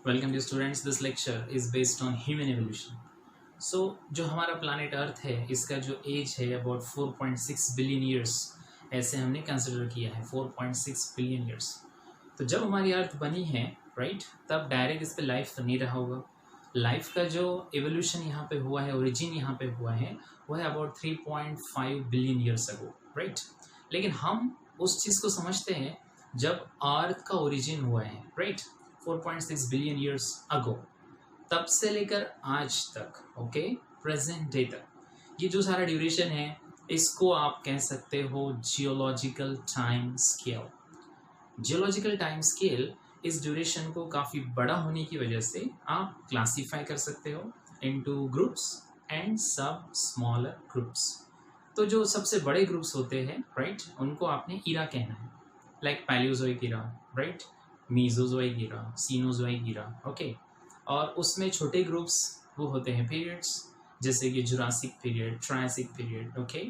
Welcome to students, this lecture is based on human evolution. So जो हमारा planet अर्थ है इसका जो एज है अबाउट 4.6 बिलियन ईयर्स ऐसे हमने कंसिडर किया है। 4.6 बिलियन ईयर्स। तो जब हमारी अर्थ बनी है राइट, तब डायरेक्ट इस पे लाइफ तो नहीं रहा होगा। लाइफ का जो एवोल्यूशन यहाँ पे हुआ है, ओरिजिन यहाँ पे हुआ है, वो है about 3.5 billion years ago right. लेकिन हम उस चीज़ को समझते हैं जब अर्थ का ओरिजिन हुआ है राइट, 4.6 बिलियन ईयर्स अगो। तब से लेकर आज तक ओके, प्रेजेंट डे तक ये जो सारा ड्यूरेशन है इसको आप कह सकते हो geological time scale. Geological time scale इस ड्यूरेशन को काफ़ी बड़ा होने की वजह से आप क्लासीफाई कर सकते हो इनटू ग्रुप्स एंड सब स्मॉलर ग्रुप्स। तो जो सबसे बड़े ग्रुप्स होते हैं राइट, उनको आपने ईरा कहना है, like paleozoic era right, mesozoic era, cenozoic era okay. और उसमें छोटे ग्रुप्स वो होते हैं पीरियड्स, जैसे कि Jurassic period, Triassic period okay.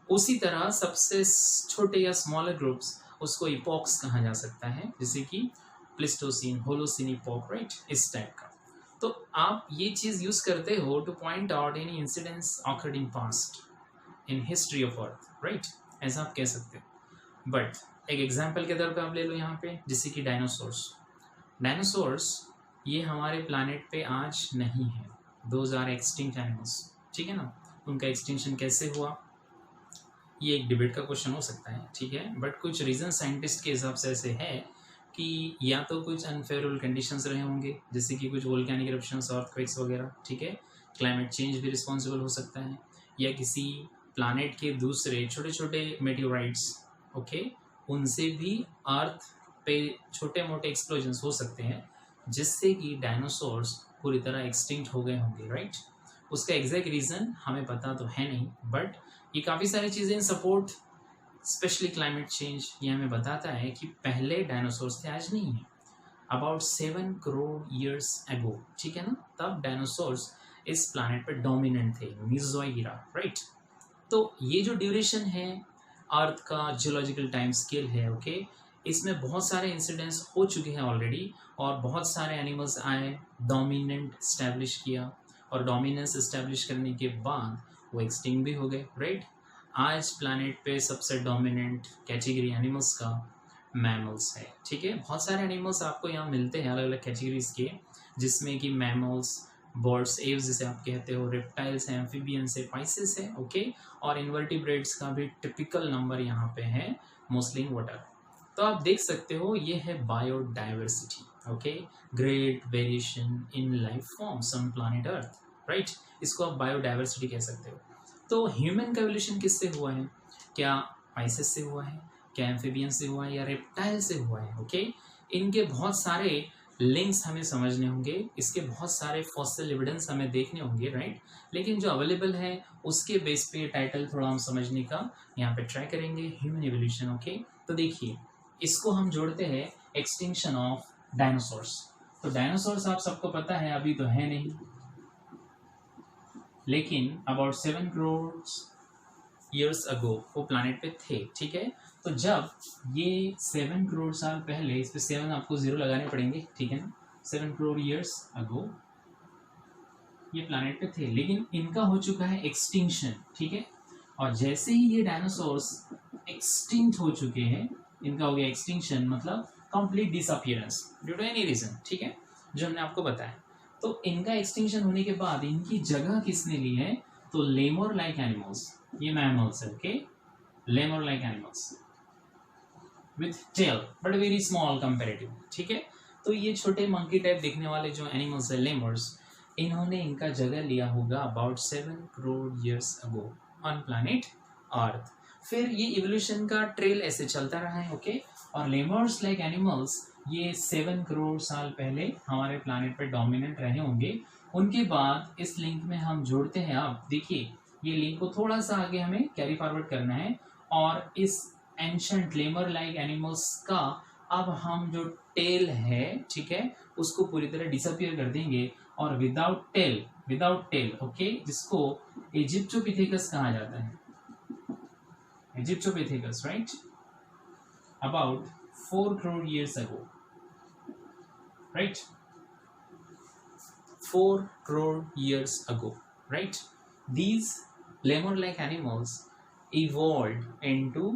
उसी तरह सबसे छोटे या स्मॉलर ग्रुप्स उसको इपॉक्स कहा जा सकता है, जैसे कि प्लिस्टोसिन, होलोसिन इपॉक राइट, इस टाइप का। तो आप ये चीज़ यूज़ करते हो two point out any incidents occurred in past in history of earth right, ऐसा आप कह सकते हो। बट एक एग्जाम्पल के तौर पे आप ले लो यहाँ पे, जैसे कि डायनासोर्स। डायनासोर्स ये हमारे प्लानट पे आज नहीं है, दोज आर एक्सटिंक्ट एनिमल्स, ठीक है ना। उनका एक्सटिंक्शन कैसे हुआ ये एक डिबेट का क्वेश्चन हो सकता है, ठीक है। बट कुछ रीज़न साइंटिस्ट के हिसाब से ऐसे है कि या तो कुछ अनफेवरेबल कंडीशंस रहे होंगे, जैसे कि कुछ वोल्केनिक इरप्शंस, अर्थक्वेक्स वगैरह, ठीक है। क्लाइमेट चेंज भी रिस्पॉन्सिबल हो सकता है, या किसी प्लानट के दूसरे छोटे छोटे मेटेओराइट्स ओके, उनसे भी अर्थ पे छोटे मोटे एक्सप्लोजन्स हो सकते हैं, जिससे कि डायनासोर्स पूरी तरह एक्सटिंक्ट हो गए होंगे राइट। उसका एग्जैक्ट रीज़न हमें पता तो है नहीं, बट ये काफ़ी सारी चीज़ें इन सपोर्ट, स्पेशली क्लाइमेट चेंज, ये हमें बताता है कि पहले डायनासोर्स थे, आज नहीं है। अबाउट 7 करोड़ ईयर्स एगो, ठीक है ना, तब डायनासोर्स इस प्लानट पर डोमिनेंट थे, मीजोइक ईरा राइट। तो ये जो ड्यूरेशन है अर्थ का जियोलॉजिकल टाइम स्केल है ओके, इसमें बहुत सारे इंसिडेंट्स हो चुके हैं ऑलरेडी, और बहुत सारे एनिमल्स आए, डोमिनेंट इस्टेब्लिश किया, और डोमिनेंस इस्टेब्लिश करने के बाद वो एक्सटिंग भी हो गए राइट। आज प्लानट पे सबसे डोमिनेंट कैटेगरी एनिमल्स का मैमल्स है, ठीक है। बहुत सारे एनिमल्स आपको यहाँ मिलते हैं अलग अलग कैटेगरीज के, जिसमें कि मैमल्स, बर्ड्स, एव्स जिसे आप कहते हो, रेप्टाइल्स हैं, एम्फीबियंस है, पाइसेस है ओके। और इन्वर्टिब्रेट्स का भी टिपिकल नंबर यहाँ पे है, मोस्टली इन वाटर। तो आप देख सकते हो ये है biodiversity okay, great variation in life forms on planet earth right. इसको आप बायोडाइवर्सिटी कह सकते हो। तो ह्यूमन का एवोल्यूशन किससे हुआ है? क्या पाइसेस से हुआ है, क्या एम्फीबियन से हुआ है, या रेप्टाइल से हुआ है ओके। इनके बहुत सारे लिंक्स हमें समझने होंगे, इसके बहुत सारे फॉसिल एविडेंस हमें देखने होंगे राइट। लेकिन जो अवेलेबल है उसके बेस पे टाइटल थोड़ा हम समझने का यहाँ पे ट्राई करेंगे, ह्यूमन एवोल्यूशन ओके। तो देखिए, इसको हम जोड़ते हैं एक्सटिंक्शन ऑफ डायनासोर्स। तो डायनासोर्स आप सबको पता है अभी तो है नहीं, लेकिन अबाउट 7 करोड़ ईयर्स अगो वो प्लानट पे थे, ठीक है। तो जब ये 7 करोड़ साल पहले, इस पे 7 आपको जीरो लगाने पड़ेंगे, ठीक है ना। 7 करोड़ ईयर्स अगो ये प्लानट पे थे, लेकिन इनका हो चुका है एक्सटिंक्शन, ठीक है। और जैसे ही ये डायनासोर्स एक्सटिंक्ट हो चुके हैं, इनका हो गया एक्सटिंक्शन, मतलब complete disappearance due to any reason, ठीक है, जो हमने आपको बताया। तो इनका एक्सटिंक्शन होने के बाद इनकी जगह किसने ली है? तो लेमोर लाइक एनिमल्स, ये मैमल्स है okay, lemur like animals with tail but very small comparative, ठीक है। तो ये छोटे मंकी टाइप दिखने वाले जो एनिमल्स है, लेमर्स, इन्होंने इनका जगह लिया होगा about 7 crore years ago on planet earth. फिर ये इवोल्यूशन का ट्रेल ऐसे चलता रहा है ओके। और लेमर्स लाइक एनिमल्स ये 7 करोड़ साल पहले हमारे प्लैनेट पर डोमिनेंट रहे होंगे। उनके बाद इस लिंक में हम जोड़ते हैं, आप देखिए ये लिंक को थोड़ा सा आगे हमें कैरी फॉरवर्ड करना है, और इस एंशंट लेमर लाइक एनिमल्स का अब हम जो टेल है, ठीक है, उसको पूरी तरह डिसअपियर कर देंगे, और विदाउट टेल ओके, जिसको इजिप्टोपिथेकस कहा जाता है, Aegyptopithecus right, about 4 crore years ago right. 4 crore years ago, right? These lemur-like animals evolved into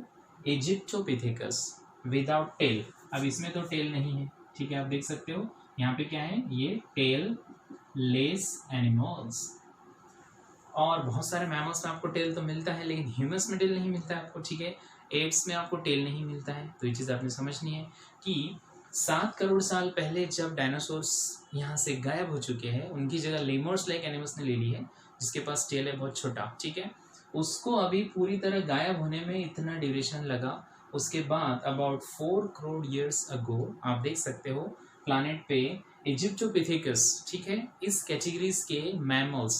Egyptopithecus without tail. अब इसमें तो टेल नहीं है, ठीक है, आप देख सकते हो यहाँ पे क्या है, ये टेल लेस एनिमल्स। और बहुत सारे मैमल्स में आपको टेल तो मिलता है, लेकिन ह्यूमन्स में टेल नहीं मिलता है आपको, ठीक है। एप्स में आपको टेल नहीं मिलता है। तो ये चीज़ आपने समझनी है कि 7 करोड़ साल पहले जब डायनासोर्स यहाँ से गायब हो चुके हैं, उनकी जगह लेमर्स लाइक एनिमल्स ने ले ली है, जिसके पास टेल है बहुत छोटा, ठीक है। उसको अभी पूरी तरह गायब होने में इतना ड्यूरेशन लगा। उसके बाद अबाउट 4 करोड़ ईयर्स अगो आप देख सकते हो प्लानेट पे इजिप्टोपिथेकस, ठीक है, इस कैटेगरीज के मैमल्स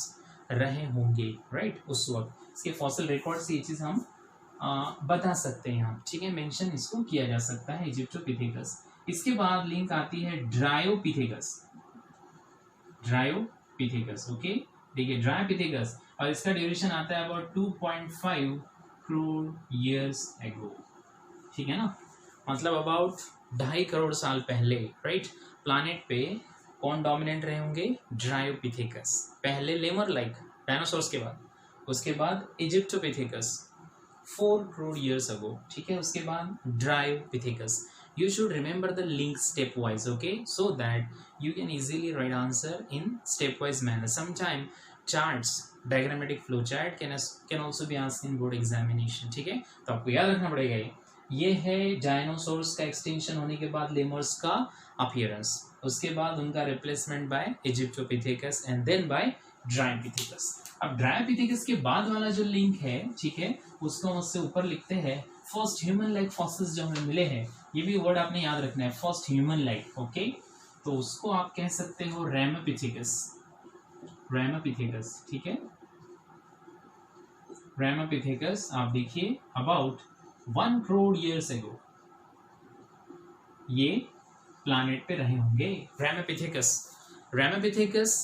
रहे होंगे, राइट। उस वक्त इसके फॉसिल रिकॉर्ड से ये चीज़ हम बता सकते हैं यहाँ, ठीक है, मेंशन इसको किया जा सकता है इजिप्टोपिथेकस। इसके बाद लिंक आती है ड्रायोपिथेकस, ड्रायोपिथेकस, ओके, देखिए ड्रायोपिथेकस, और इसका ड्यूरेशन आता है अबाउट 2.5 करोड़ ईयर्स एगो, ठीक है ना, मतलब अबाउट 2.5 करोड़ साल पहले, राइट। प्लानेट पे कौन डोमिनेंट रहे होंगे, ड्रायोपिथेकस, पहले लेमर लाइक डायनासोर्स के बाद, उसके बाद इजिप्टोपिथेकस 4 करोड़ ईयर्स अगो, ठीक है, उसके बाद Dryopithecus. You should remember the link stepwise, okay, so that you can easily write answer in stepwise manner. Sometime charts, diagrammatic flow chart can also be asked in board examination, ठीक है। तो आपको याद रखना पड़ेगा ये है डायनासोर्स का एक्सटिंक्शन होने के बाद लेमर्स का अपीयरेंस, उसके बाद उनका replacement by Aegyptopithecus and then by Dryopithecus. अब ड्रायोपिथेकस के बाद वाला जो लिंक है, ठीक है, उसको उससे ऊपर लिखते हैं फर्स्ट ह्यूमन लाइक फॉसिल्स जो हमें मिले हैं, ये भी वर्ड आपने याद रखना है, फर्स्ट ह्यूमन लाइक, ओके। तो उसको आप कह सकते हो रैमापिथेकस, रैमापिथेकस, ठीक है, रैमापिथेकस। आप देखिए अबाउट 1 करोड़ ईयर्स एगो ये प्लानेट पे रहे होंगे रैमापिथेकस। रैमापिथेकस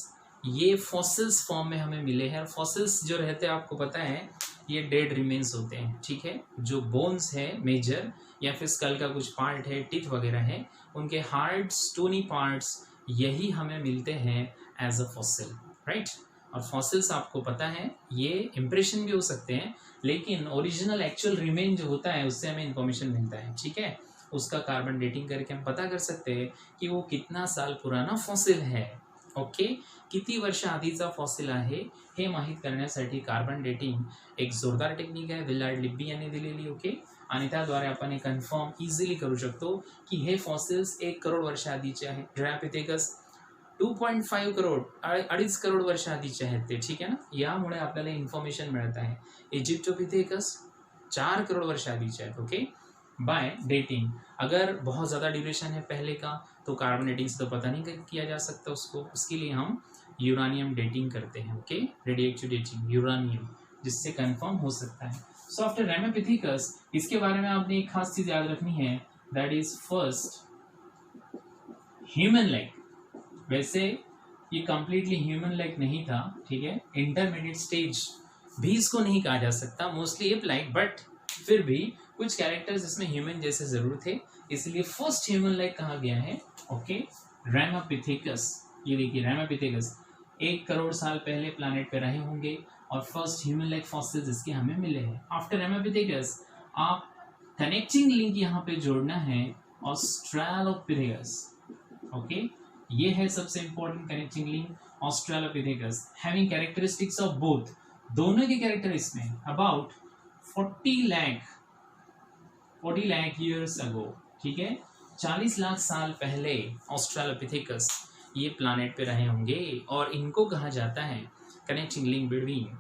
ये फॉसिल्स फॉर्म में हमें मिले हैं। फॉसिल्स जो रहते हैं आपको पता है ये डेड रिमेन्स होते हैं, ठीक है, जो बोन्स है मेजर या फिर स्कल का कुछ पार्ट है, टीथ वगैरह है, उनके हार्ड स्टोनी पार्ट्स यही हमें मिलते हैं एज अ फॉसिल, राइट। और फॉसिल्स आपको पता है ये इम्प्रेशन भी हो सकते हैं, लेकिन ओरिजिनल एक्चुअल रिमेन जो होता है उससे हमें इंफॉर्मेशन मिलता है, ठीक है, उसका कार्बन डेटिंग करके हम पता कर सकते हैं कि वो कितना साल पुराना फॉसिल है, ओके। किती वर्ष आधीचा फॉसिल आहे हे माहीत करण्यासाठी कार्बन डेटिंग एक जोरदार टेक्निक आहे, विलार्ड लिब्बी यांनी दिलेली, ओके। आणि त्याद्वारे आपण हे कन्फर्म इझिली करू शकतो की हे फॉसिल्स 1 करोड वर्ष आधीचे आहेत। ड्रायोपिथेकस 2.5 करोड 2.5 करोड वर्ष आधीचे आहेत ते, ठीक है ना, यामुळे आपल्याला इन्फॉर्मेशन मिळत आहे। इजिप्टोपिथेकस 4 करोड़ वर्ष आधीचे आहेत, ओके। बाय डेटिंग अगर बहुत ज़्यादा ड्यूरेशन है पहले का तो कार्बन डेटिंग से तो पता नहीं किया जा सकता उसको, उसके लिए हम यूरानियम डेटिंग करते हैं, ओके, रेडियोएक्टिव डेटिंग यूरानियम, जिससे कंफर्म हो सकता है। सो आफ्टर रैमापिथेकस इसके बारे में आपने एक खास चीज़ याद रखनी है, that is first human like. वैसे ये कंप्लीटली ह्यूमन लाइक नहीं था, ठीक है, इंटरमीडिएट स्टेज भी इसको नहीं कहा जा सकता, मोस्टली एप लाइक, बट फिर भी कुछ कैरेक्टर्स इसमें ह्यूमन जैसे जरूर थे, इसलिए फर्स्ट ह्यूमन लाइक कहा गया है, ओके, रैमापिथेकस। ये देखिए रैमापिथेकस 1 करोड़ साल पहले प्लानेट पे रहे होंगे और फर्स्ट ह्यूमन लाइक फॉसिल्स इसके हमें मिले हैं। आफ्टर रैमापिथेकस आप कनेक्टिंग लिंक यहाँ पे जोड़ना है ऑस्ट्रेलोपिथेकस, ओके, ये है सबसे important connecting link Australopithecus, having characteristics of both, दोनों के कैरेक्टर इसमें अबाउट 40 लाख ईयर्स अगो, ठीक है, 40 लाख साल पहले ऑस्ट्रेलोपिथेकस ये प्लानेट पे रहे होंगे और इनको कहा जाता है connecting link between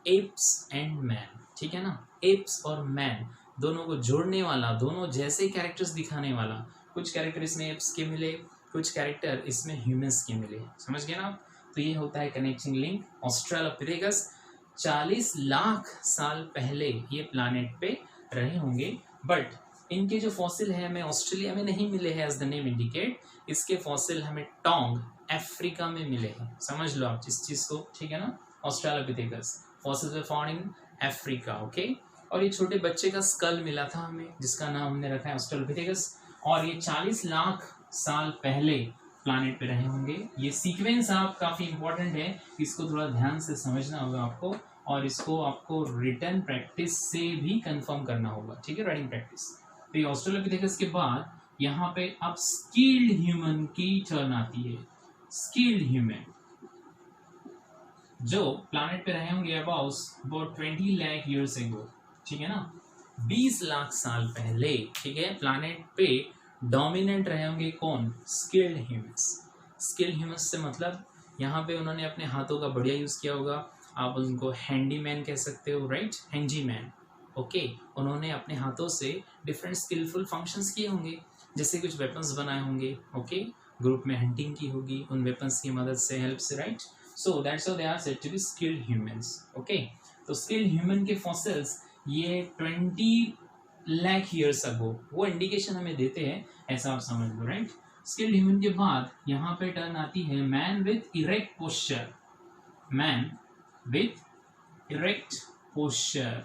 apps and man, ठीक है ना, एप्स और मैन दोनों को जोड़ने वाला, दोनों जैसे कैरेक्टर्स दिखाने वाला। कुछ कैरेक्टर इसमें एप्स के मिले, कुछ कैरेक्टर इसमें ह्यूमंस के मिले, समझ गए ना आप। तो ये होता है कनेक्टिंग लिंक ऑस्ट्रेलोपिथेकस। 40 लाख साल पहले ये प्लानेट पे रहे होंगे, बट इनके जो फॉसिल है हमें ऑस्ट्रेलिया में नहीं मिले हैं एज द नेम इंडिकेट, इसके फॉसिल हमें टोंग अफ्रीका में मिले हैं, समझ लो आप इस चीज़ को, ठीक है ना। Australopithecus fossils were found in Africa, okay. और ये छोटे बच्चे का स्कल मिला था हमें, जिसका नाम हमने रखा है ऑस्ट्रेलोपिथेकस, और ये 40 लाख साल पहले प्लानिट पे रहे होंगे। ये सीक्वेंस आप काफ़ी इंपॉर्टेंट है, इसको थोड़ा ध्यान से समझना होगा आपको, और इसको आपको रिटन प्रैक्टिस से भी कंफर्म करना होगा, ठीक है, राइटिंग प्रैक्टिस। तो ये ऑस्ट्रेलोपिथेकस के बाद यहाँ पे अब स्किल्ड ह्यूमन की टर्न आती है। स्किल्ड ह्यूमन जो प्लैनेट पे रहे होंगे अबाउट 20 लाख ईयर्स एगो, ठीक है ना, 20 लाख साल पहले, ठीक है, प्लैनेट पे डोमिनेंट रहे होंगे कौन? Skilled humans. स्किल्ड ह्यूमंस से मतलब यहाँ पे उन्होंने अपने हाथों का बढ़िया यूज़ किया होगा, आप उनको हैंडीमैन कह सकते हो, राइट, हैंडीमैन, ओके। उन्होंने अपने हाथों से डिफरेंट स्किलफुल फंक्शंस किए होंगे, जैसे कुछ वेपन्स बनाए होंगे, ओके, ग्रुप में हंटिंग की होगी उन वेपन्स की मदद से, हेल्प से, right. So that's how they are said to be skilled humans, okay. तो स्किल्ड ह्यूमन के फॉसिल्स ये 20 लाख ईयर्स अगो, वो इंडिकेशन हमें देते हैं, ऐसा आप समझ लो, राइट। स्किल्ड ह्यूमन के बाद यहाँ पे टर्न आती है man with erect posture. Man with erect posture.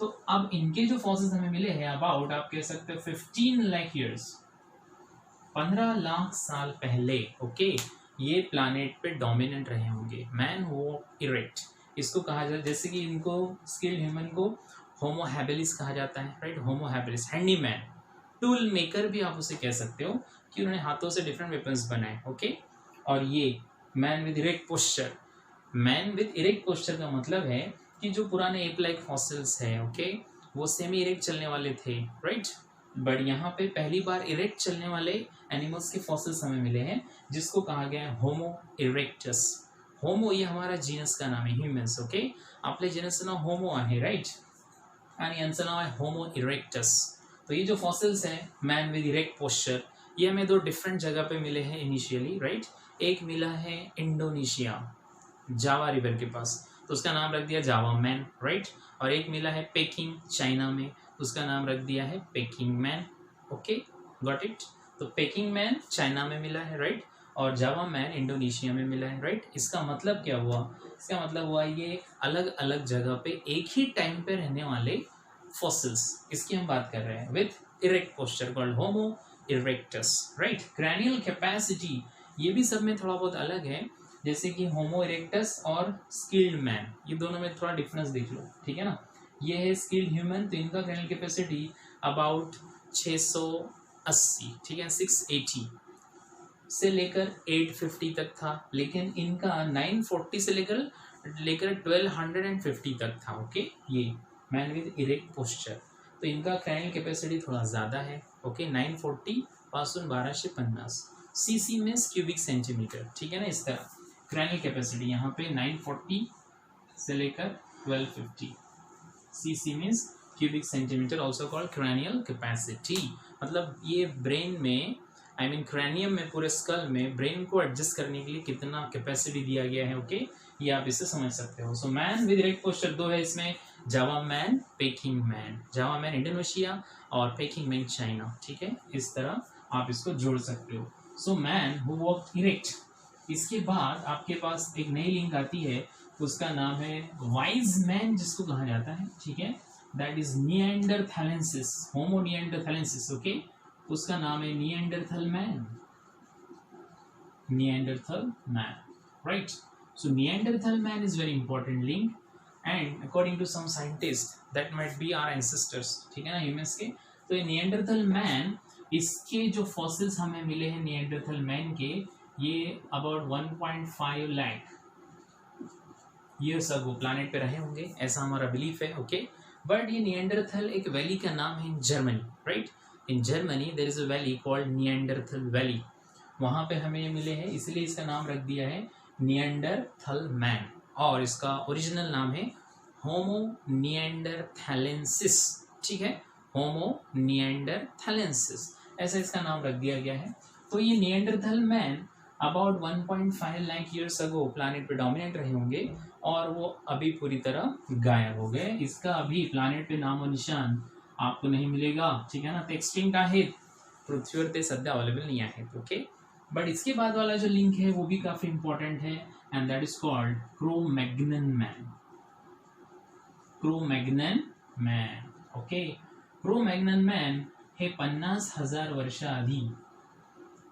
तो अब इनके जो फॉसिल्स हमें मिले हैं अबाउट, आप कह सकते हो 15 लाख ईयर्स, 15 लाख साल पहले, ओके, ये प्लैनेट पे डोमिनेंट रहे होंगे। मैन वो इरेक्ट, इसको कहा जाता है, जैसे कि इनको स्किल्ड ह्यूमन को होमो हैबिलिस कहा जाता है, right, Homo habilis, handyman, tool maker भी आप उसे कह सकते हो, कि उन्होंने हाथों से डिफरेंट वेपन्स बनाए, ओके। और ये man with erect posture, man with erect posture का मतलब है कि जो पुराने एप लाइक फॉसिल्स है, ओके, वो सेमी इरेक्ट चलने वाले थे, राइट, बट यहाँ पे पहली बार इरेक्ट चलने वाले एनिमल्स के फॉसिल्स हमें मिले हैं, जिसको कहा गया है होमो इरेक्टस। होमो ये हमारा जीनस का नाम है, ह्यूमन्स, ओके, आपले जीनसचं नाव होमो आहे, राइट, आणि यांचं नाव आहे होमो इरेक्टस। तो ये जो फॉसिल्स हैं मैन विद इरेक्ट पोस्चर, ये हमें 2 डिफरेंट जगह पे मिले हैं इनिशियली, राइट। एक मिला है इंडोनेशिया, जावा रिवर के पास, तो उसका नाम रख दिया जावा मैन, राइट। और एक मिला है पेकिंग, चाइना में, उसका नाम रख दिया है packing man, okay, got it. तो पेकिंग मैन चाइना में मिला है, राइट, और जावा मैन इंडोनेशिया में मिला है, राइट। इसका मतलब क्या हुआ? इसका मतलब हुआ ये अलग अलग जगह पे एक ही टाइम पे रहने वाले फॉसिल्स, इसकी हम बात कर रहे हैं, with erect posture called homo erectus, right. Cranial capacity ये भी सब में थोड़ा बहुत अलग है, जैसे कि होमो इरेक्टस और स्किल्ड मैन, ये दोनों में थोड़ा डिफरेंस देख लो, ठीक है ना। ये है स्किल्ड ह्यूमन, तो इनका क्रैनियल कैपेसिटी अबाउट 680, ठीक है, 680 से लेकर 850 तक था, लेकिन इनका 940 से लेकर 1250 तक था, ओके। ये मैन विद इरेक्ट पोस्चर, तो इनका क्रैनियल कैपेसिटी थोड़ा ज़्यादा है, ओके, 940 पासून 1250 सीसी मीन्स क्यूबिक सेंटीमीटर, ठीक है ना। इस तरह क्रैनियल कैपेसिटी यहाँ पे 940 से लेकर 1250 CC means cubic centimetre, also called cranial capacity. मतलब ये ब्रेन में, आई मीन क्रैनियम में, पूरे स्कल में ब्रेन को एडजस्ट करने के लिए कितना कैपेसिटी दिया गया है, ओके, ये आप इससे समझ सकते हो। So man with erect posture 2 है इसमें, जावा मैन, पेकिंग मैन, जावा मैन इंडोनेशिया और पेकिंग मैन चाइना, ठीक है, इस तरह आप इसको जोड़ सकते हो। So man who walk erect, इसके बाद आपके पास एक नई लिंक आती है, उसका नाम है वाइज मैन, जिसको कहा जाता है, ठीक है, that is neanderthalensis, Homo neanderthalensis, okay, उसका नाम है Neanderthal man, Neanderthal man, right. So Neanderthal man is very important link, and according to some scientist that might be our ancestors, ठीक है ना, ह्यूमंस के। तो ये निएंडरथल मैन, इसके जो फॉसिल्स हमें मिले हैं निएंडरथल मैन के, ये about 1.5 lakh years ago planet पे रहे होंगे, ऐसा हमारा बिलीफ है, ओके। बट ये निएंडरथल एक वैली का नाम है in Germany, right. In Germany there is a valley called Neanderthal valley, वहाँ पे हमें ये मिले हैं, इसलिए इसका नाम रख दिया है निएंडरथल मैन, और इसका ओरिजिनल नाम है होमो निएंडरथैलेंसिस, ठीक है, होमो निएंडरथैलेंसिस, ऐसा इसका नाम रख दिया गया है। तो ये Neanderthal man about 1.5 lakh years ago planet पे डोमिनेट रहे होंगे, और वो अभी पूरी तरह गायब हो गए। इसका अभी प्लैनेट पे नामो निशान आपको नहीं मिलेगा, ठीक है ना, ते एक्सटिंक्ट आहेत, पृथ्वीवर ते सध्या अवेलेबल नहीं आहेत, ओके। बट इसके बाद वाला जो लिंक है वो भी काफी इंपॉर्टेंट है, and that is called Cro-Magnon man, Cro-Magnon man, okay. Cro-Magnon man हे 50,000 वर्षाआधी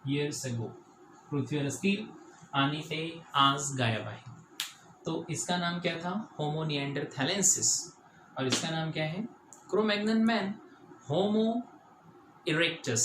years ago. पृथ्वी और अस्थिर आने पे आज गायब है। तो इसका नाम क्या था? होमो निएंडरथैलेंसिस। और इसका नाम क्या है? क्रो-मैग्नन मैन, होमो इरेक्टस।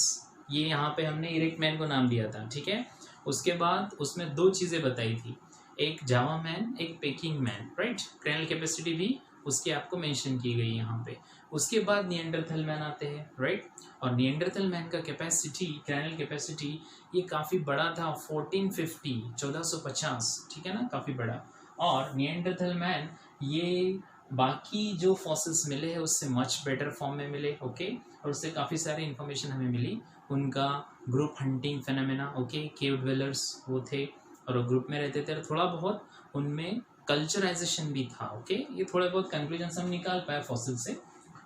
ये यहाँ पे हमने इरेक्ट मैन को नाम दिया था, ठीक है। उसके बाद उसमें दो चीज़ें बताई थी, एक जावा मैन, एक पेकिंग मैन, राइट। क्रैनल कैपेसिटी भी उसकी आपको मेंशन की गई यहाँ पे। उसके बाद निएंडरथल मैन आते हैं, राइट। और निएंडरथल मैन का कैपेसिटी, क्रैनल कैपेसिटी ये काफ़ी बड़ा था, 1450, 1450, ठीक है ना, काफ़ी बड़ा। और निएंडरथल मैन ये बाकी जो फॉसिल्स मिले हैं उससे मच बेटर फॉर्म में मिले, ओके। और उससे काफ़ी सारी इन्फॉर्मेशन हमें मिली। उनका ग्रुप हंटिंग फेनोमेना, ओके, केव ड्वेलर्स वो थे और वो ग्रुप में रहते थे, और थोड़ा बहुत उनमें कल्चराइजेशन भी था, ओके। ये थोड़े बहुत कंक्लूजन हम निकाल पाए फॉसिल से।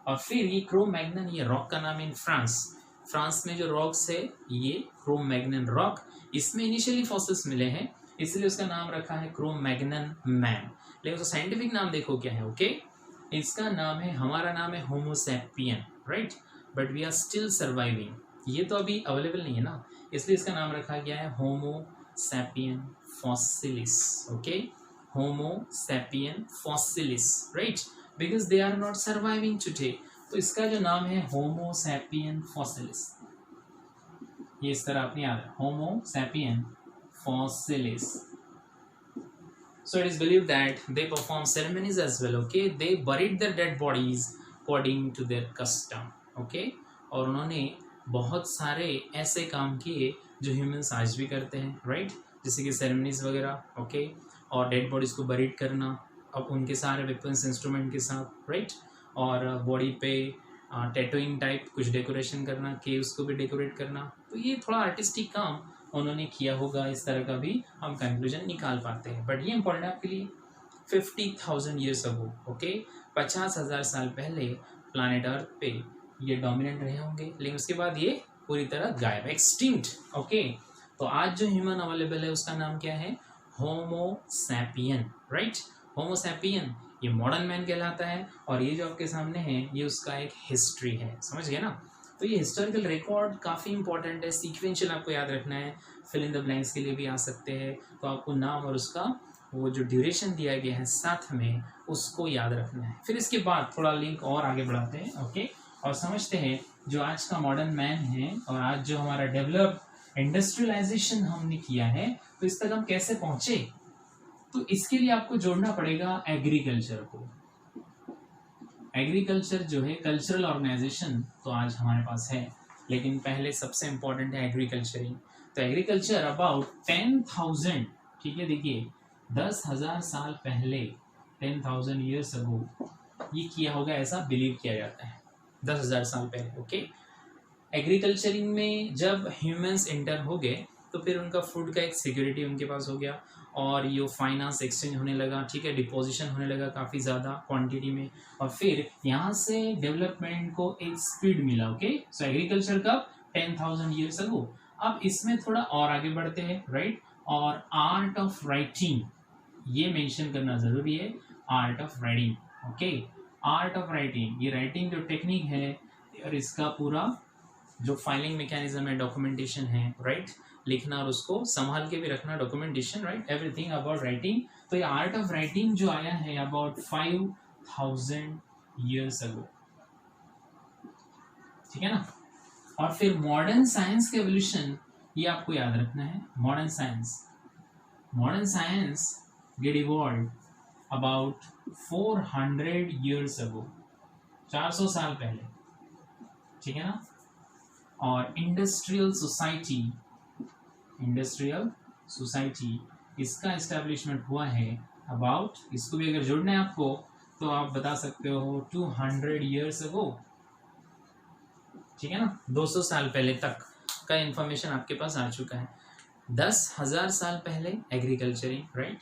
और फिर ये क्रो-मैग्नन, ये रॉक का नाम इन फ्रांस में जो रॉक्स है ये क्रो-मैग्नन रॉक, इसमें इनिशियली फॉसिल्स मिले हैं, इसलिए उसका नाम रखा है क्रो-मैग्नन मैन। लेकिन उसका साइंटिफिक नाम देखो क्या है, ओके। इसका नाम है, हमारा नाम है Homo sapien, right, but we are still surviving. ये तो अभी अवेलेबल नहीं है ना, इसलिए इसका नाम रखा गया है Homo sapien fossilis, okay, Homo sapien fossilis, right, because they are not surviving today. तो इसका जो नाम है होमो सैपियन फॉसिलिस, ये इस तरह अपने याद है, Homo sapien फॉसिलिस. So it is believed that they perform ceremonies as well, okay. They buried their dead bodies according to their custom, okay. और उन्होंने बहुत सारे ऐसे काम किए जो ह्यूमंस आज भी करते हैं, राइट, जैसे कि सेरेमनीज वगैरह, ओके, और डेड बॉडीज को बरीड करना, अब उनके सारे वेपन्स इंस्ट्रूमेंट के साथ, राइट, और बॉडी पे टैटूइंग टाइप कुछ डेकोरेशन करना, केव्स को भी डेकोरेट करना। तो ये थोड़ा आर्टिस्टिक काम उन्होंने किया होगा, इस तरह का भी हम कंक्लूजन निकाल पाते हैं। बट ये इंपॉर्टेंट है आपके लिए, 50,000 ईयर्स अगो, ओके, 50,000 साल पहले प्लानेट अर्थ पे ये डोमिनेंट रहे होंगे, लेकिन उसके बाद ये पूरी तरह गायब, एक्सटिंक्ट, ओके। तो आज जो ह्यूमन अवेलेबल है उसका नाम क्या है? होमो सैपियन, राइट, होमो सैपियन, ये मॉडर्न मैन कहलाता है। और ये जो आपके सामने है ये उसका एक हिस्ट्री है, समझ गए ना। तो ये हिस्टोरिकल रिकॉर्ड काफ़ी इंपॉर्टेंट है, सीक्वेंशियल आपको याद रखना है, फिल इन द ब्लैंक्स के लिए भी आ सकते हैं। तो आपको नाम और उसका वो जो ड्यूरेशन दिया गया है साथ में उसको याद रखना है। फिर इसके बाद थोड़ा लिंक और आगे बढ़ाते हैं, ओके, और समझते हैं जो आज का मॉडर्न मैन है और आज जो हमारा डेवलप इंडस्ट्रियलाइजेशन हमने किया है, तो इस तक हम कैसे पहुंचे। तो इसके लिए आपको जोड़ना पड़ेगा एग्रीकल्चर को। एग्रीकल्चर जो है कल्चरल ऑर्गेनाइजेशन तो आज हमारे पास है, लेकिन पहले सबसे इम्पोर्टेंट है एग्रीकल्चरिंग। तो एग्रीकल्चर अबाउट 10,000, ठीक है, देखिए 10,000 साल पहले, 10,000 ईयर्स अगो ये किया होगा, ऐसा बिलीव किया जाता है, 10,000 साल पहले, ओके। एग्रीकल्चरिंग में जब ह्यूमंस एंटर हो गए तो फिर उनका फूड का एक सिक्योरिटी उनके पास हो गया, और ये फाइनेंस एक्सचेंज होने लगा, ठीक है, डिपोजिशन होने लगा काफ़ी ज़्यादा क्वांटिटी में, और फिर यहाँ से डेवलपमेंट को एक स्पीड मिला, ओके। सो एग्रीकल्चर कब? 10,000 ईयर्स अगो। अब इसमें थोड़ा और आगे बढ़ते हैं, राइट, और आर्ट ऑफ राइटिंग ये मेंशन करना ज़रूरी है, art of writing, okay. Art of writing, ये राइटिंग जो टेक्निक है और इसका पूरा जो फाइलिंग मैकेनिज्म है, डॉक्यूमेंटेशन है, राइट, लिखना और उसको संभाल के भी रखना, documentation, right, everything about writing. तो ये आर्ट ऑफ राइटिंग जो आया है अबाउट 5,000 ईयर्स अगो, ठीक है ना। और फिर मॉडर्न साइंस के एवोल्यूशन ये आपको याद रखना है। Modern science get evolve about 400 years ago, 400 साल पहले, ठीक है ना। और इंडस्ट्रियल सोसाइटी इसका एस्टेब्लिशमेंट हुआ है अबाउट, इसको भी अगर जोड़ना है आपको तो आप बता सकते हो 200 ईयर्स अगो, ठीक है ना, 200 साल पहले तक का इंफॉर्मेशन आपके पास आ चुका है। 10,000 साल पहले एग्रीकल्चरिंग, राइट,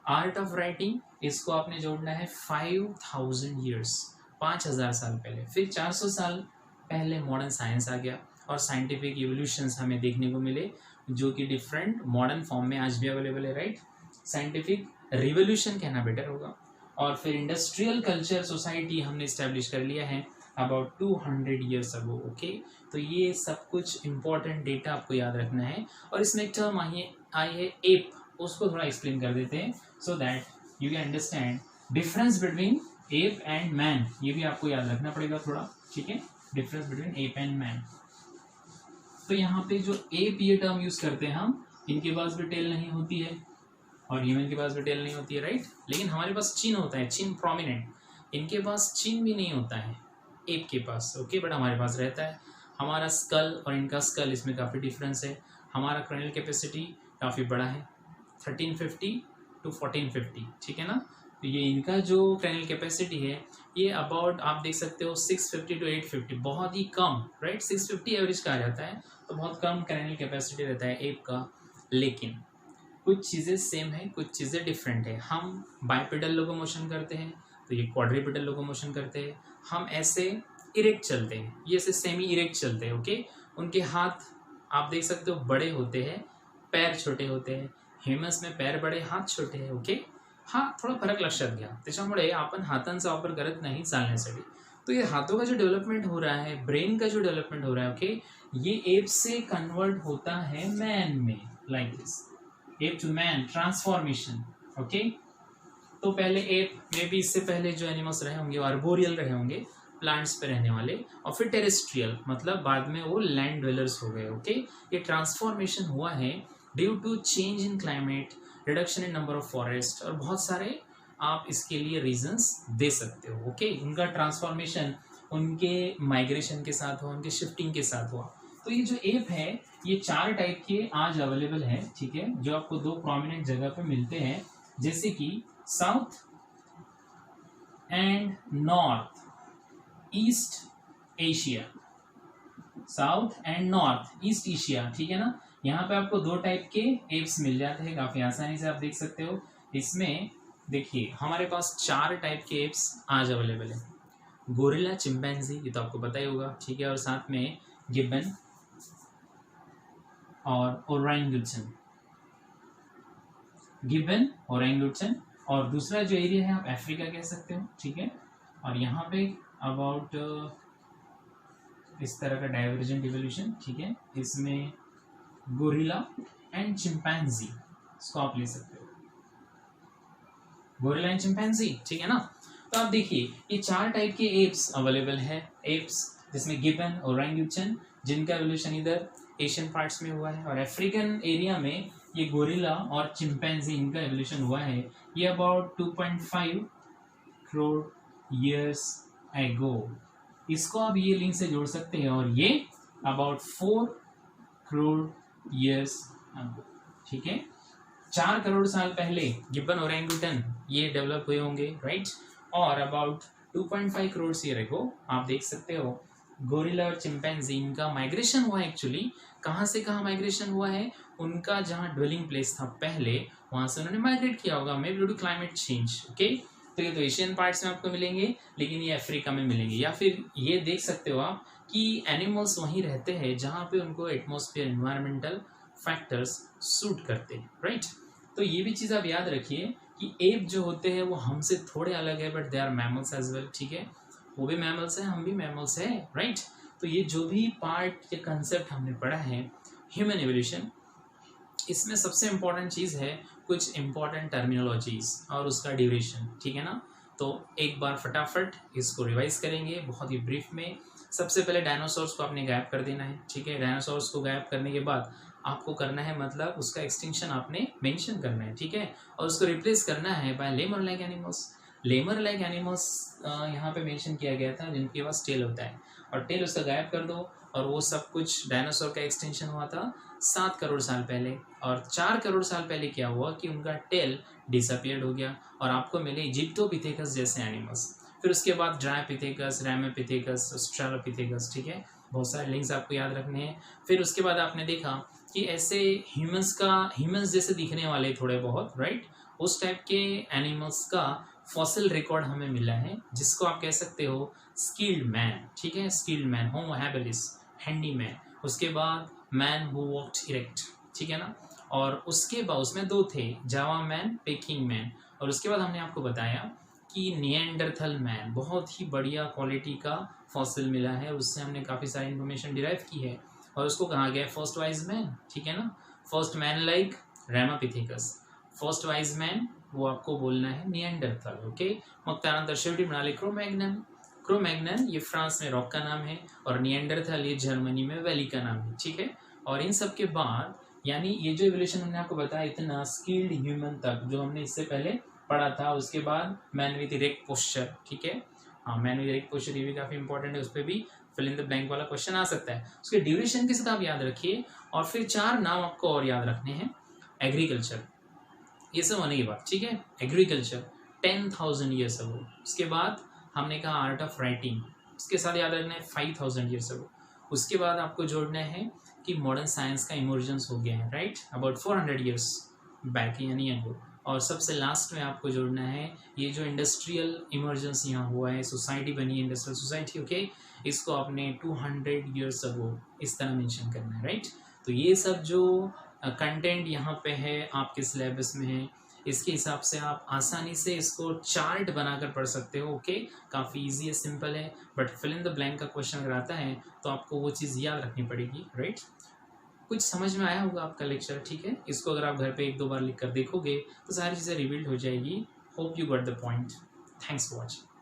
आर्ट ऑफ राइटिंग इसको आपने जोड़ना है 5,000 ईयर्स, 5,000 साल पहले। फिर 400 साल पहले मॉडर्न साइंस आ गया और साइंटिफिक इवोल्यूशंस हमें देखने को मिले जो कि डिफरेंट मॉडर्न फॉर्म में आज भी अवेलेबल है, राइट, साइंटिफिक रिवोल्यूशन कहना बेटर होगा। और फिर इंडस्ट्रियल कल्चर सोसाइटी हमने इस्टेब्लिश कर लिया है अबाउट 200 ईयर्स अगो। ओके, तो ये सब कुछ इंपॉर्टेंट डेटा आपको याद रखना है। और इसमें एक टर्म आई है एप, उसको थोड़ा एक्सप्लेन कर देते हैं so that you can understand difference between app and man. ये भी आपको याद रखना पड़ेगा थोड़ा, ठीक है, difference between app and man. तो यहाँ पे जो एप ये टर्म यूज करते हैं हम, इनके पास भी टेल नहीं होती है और ह्यूमन के पास भी टेल नहीं होती है, राइट। लेकिन हमारे पास चिन होता है, चिन प्रोमिनेंट। इनके पास चिन भी नहीं होता है एप के पास, ओके, बट हमारे पास रहता है। हमारा स्कल और इनका स्कल, इसमें काफ़ी डिफरेंस है। हमारा क्रैनियल कैपेसिटी काफ़ी बड़ा है, 1350 to 1450, ठीक है ना। तो ये इनका जो क्रैनियल कैपेसिटी है ये अबाउट आप देख सकते हो 650 to 850, बहुत ही कम, राइट। 650 एवरेज कहा जाता है, तो बहुत कम क्रैनियल कैपेसिटी रहता है एप का। लेकिन कुछ चीज़ें सेम है, कुछ चीज़ें डिफरेंट है। हम बाइपेडल लोकोमोशन करते हैं तो ये क्वाड्रिपेडल लोकोमोशन करते हैं। हम ऐसे इरेक्ट चलते हैं, ये ऐसे सेमी इरेक्ट चलते हैं, ओके। उनके हाथ आप देख सकते हो बड़े होते हैं, पैर छोटे होते हैं। ह्यूमन्स में पैर बड़े, हात छोटे हैं, ओके। हा थोडा फरक लक्षात घ्या, त्याच्यामुळे आपण हातांचा वापर करत नाही चालण्यासाठी। तो ये हाथों का जो डेवलपमेंट हो रहा है, ब्रेन का जो डेवलपमेंट हो रहा है, ओके, ये एप से कन्वर्ट होता है मैन में, like this, ape to man transformation, okay. तो पहले एप में भी, इससे पहले जो एनिमल्स रहे होंगे वो आर्बोरियल रहे होंगे, प्लांट्स पे रहने वाले, और फिर टेरेस्ट्रियल, मतलब बाद में वो लैंड ड्वेलर्स हो गए, ओके। ये ट्रांसफॉर्मेशन हुआ है due to change in climate, reduction in number of forest, और बहुत सारे आप इसके लिए रीजंस दे सकते हो, ओके। उनका ट्रांसफॉर्मेशन उनके माइग्रेशन के साथ हुआ, उनके शिफ्टिंग के साथ हुआ। तो ये जो एप है ये 4 टाइप के आज अवेलेबल है, ठीक है, जो आपको 2 प्रोमिनेंट जगह पे मिलते हैं, जैसे कि south and north east Asia, south and north east Asia, ठीक है ना। यहाँ पे आपको 2 टाइप के एप्स मिल जाते हैं, काफी आसानी से आप देख सकते हो। इसमें देखिए हमारे पास 4 टाइप के एप्स आज अवेलेबल है। गोरिल्ला, चिंपैंजी, ये तो आपको पता ही होगा, ठीक है, और साथ में गिब्बन और ओरांगुटन, गिब्बन, ओरांगुटन, और दूसरा जो एरिया है आप अफ्रीका कह सकते हो, ठीक है। और यहाँ पे अबाउट इस तरह का डाइवर्जेंट इवोल्यूशन, ठीक है, इसमें गोरिल्ला एंड चिंपैंजी, इसको आप ले सकते हो, गोरिल्ला एंड चिंपैंजी, ठीक है ना। तो आप देखिए ये 4 टाइप के एप्स अवेलेबल है, एप्स जिसमें गिब्बन, ओरांगुटन, जिनका एवोल्यूशन इधर एशियन पार्ट्स में हुआ है, और अफ्रीकन एरिया में ये गोरिल्ला और चिंपैंजी, इनका एवोल्यूशन हुआ है ये अबाउट 2.5 करोड़ ईयर्स एगो। इसको आप ये लिंक से जोड़ सकते हैं, और ये अबाउट 4 करोड़ ईयर्स एगो, ठीक है। 4 करोड़ साल पहले गिब्बन, ओरांगुटन ये डेवलप हुए होंगे, राइट। और अबाउट 2.5 करोड़ ईयर एगो आप देख सकते हो गोरिल्ला और चिंपैंजी, इनका माइग्रेशन हुआ है। एक्चुअली कहाँ से कहाँ माइग्रेशन हुआ है, उनका जहाँ ड्वेलिंग प्लेस था पहले, वहाँ से उन्होंने माइग्रेट किया होगा, may be due to climate change, okay. तो ये तो एशियन पार्ट्स में आपको मिलेंगे, लेकिन ये अफ्रीका में मिलेंगे। या फिर ये देख सकते हो आप कि एनिमल्स वहीं रहते हैं जहाँ पे उनको एटमॉस्फेयर, एनवायरमेंटल फैक्टर्स सूट करते हैं, राइट। तो ये भी चीज़ आप याद रखिए कि एप जो होते हैं वो हमसे थोड़े अलग है, but they are mammals as well, ठीक है। वो भी मैमल्स हैं, हम भी मैमल्स हैं, राइट। तो ये जो भी पार्ट या कंसेप्ट हमने पढ़ा है ह्यूमन एवोल्यूशन, इसमें सबसे इम्पॉर्टेंट चीज़ है कुछ इम्पॉर्टेंट टर्मिनोलॉजीज और उसका ड्यूरेशन, ठीक है ना। तो एक बार फटाफट इसको रिवाइज करेंगे बहुत ही ब्रीफ में। सबसे पहले डायनासोर्स को आपने गायब कर देना है, ठीक है। डायनासोर्स को गायब करने के बाद आपको करना है, मतलब उसका एक्सटिंक्शन आपने मेंशन करना है, ठीक है, और उसको रिप्लेस करना है by lemur like animals. Lemur like animals यहाँ पे मेंशन किया गया था जिनके पास टेल होता है, और टेल उसका गायब कर दो। और वो सब कुछ डायनासोर का एक्सटेंशन हुआ था 7 करोड़ साल पहले, और 4 करोड़ साल पहले क्या हुआ कि उनका टेल डिसअपियर्ड हो गया और आपको मिले इजिप्टोपिथेकस जैसे एनिमल्स। फिर उसके बाद ड्रायोपिथेकस, रैमोपिथेकस, ऑस्ट्रेलोपिथेकस, ठीक है, बहुत सारे लिंक्स आपको याद रखने हैं। फिर उसके बाद आपने देखा कि ऐसे ह्यूमंस जैसे दिखने वाले थोड़े बहुत, राइट, उस टाइप के एनिमल्स का फॉसिल रिकॉर्ड हमें मिला है, जिसको आप कह सकते हो स्किल्ड मैन, ठीक है, skilled man, Homo habilis, handy man. उसके बाद मैन हु वॉक्ड इरेक्ट, ठीक है ना। और उसके बाद उसमें 2 थे, जावा मैन, पेकिंग मैन। और उसके बाद हमने आपको बताया कि निएंडरथल मैन बहुत ही बढ़िया क्वालिटी का फॉसिल मिला है, उससे हमने काफ़ी सारी इन्फॉर्मेशन डिराइव की है। और उसको कहा गया है फर्स्ट वाइज मैन, ठीक है ना। First man like Ramapithecus, first wise man वो आपको बोलना है निएंडरथल, ओके। मुख्तार दर्शवटी प्रणाली क्रोमैग्नन, क्रोमैग्नन ये फ्रांस में रॉक का नाम है और निएंडरथल ये जर्मनी में वैली का नाम है, ठीक है। और इन सब के बाद यानी ये जो एवोल्यूशन हमने आपको बताया इतना स्किल्ड ह्यूमन तक जो हमने इससे पहले पढ़ा था, उसके बाद मैन विद इरेक्ट पोस्चर, ठीक है। हाँ, मैन विद इरेक्ट पोस्चर ये भी काफ़ी इंपॉर्टेंट है, उस पर भी फिल इन द ब्लैंक वाला क्वेश्चन आ सकता है। उसके ड्यूरेशन के साथ आप याद रखिए और फिर 4 नाम आपको और याद रखने हैं। एग्रीकल्चर, ये सब होने के बाद, ठीक है, एग्रीकल्चर 10,000 ईयर्स अगो। उसके बाद हमने कहा आर्ट ऑफ राइटिंग, उसके साथ याद रखना है 5,000 ईयर्स अगो। उसके बाद आपको जोड़ना है कि मॉडर्न साइंस का इमर्जेंस हो गया है, राइट, अबाउट 400 ईयर्स बैक यानी अगो। और सबसे लास्ट में आपको जोड़ना है ये जो इंडस्ट्रियल इमर्जेंस यहाँ हुआ है, सोसाइटी बनी है इंडस्ट्रियल सोसाइटी, ओके, इसको आपने 200 ईयर्स अगो इस तरह मेंशन करना है, राइट। तो ये सब जो कंटेंट यहाँ पे है आपके सिलेबस में है, इसके हिसाब से आप आसानी से इसको चार्ट बनाकर पढ़ सकते हो, ओके। काफ़ी इजी है, सिंपल है, but fill in the blank का क्वेश्चन अगर आता है तो आपको वो चीज़ याद रखनी पड़ेगी, राइट। कुछ समझ में आया होगा आपका लेक्चर, ठीक है। इसको अगर आप घर पे 1-2 बार लिख कर देखोगे तो सारी चीज़ें रिवील्ड हो जाएगी। Hope you got the point. Thanks for watching.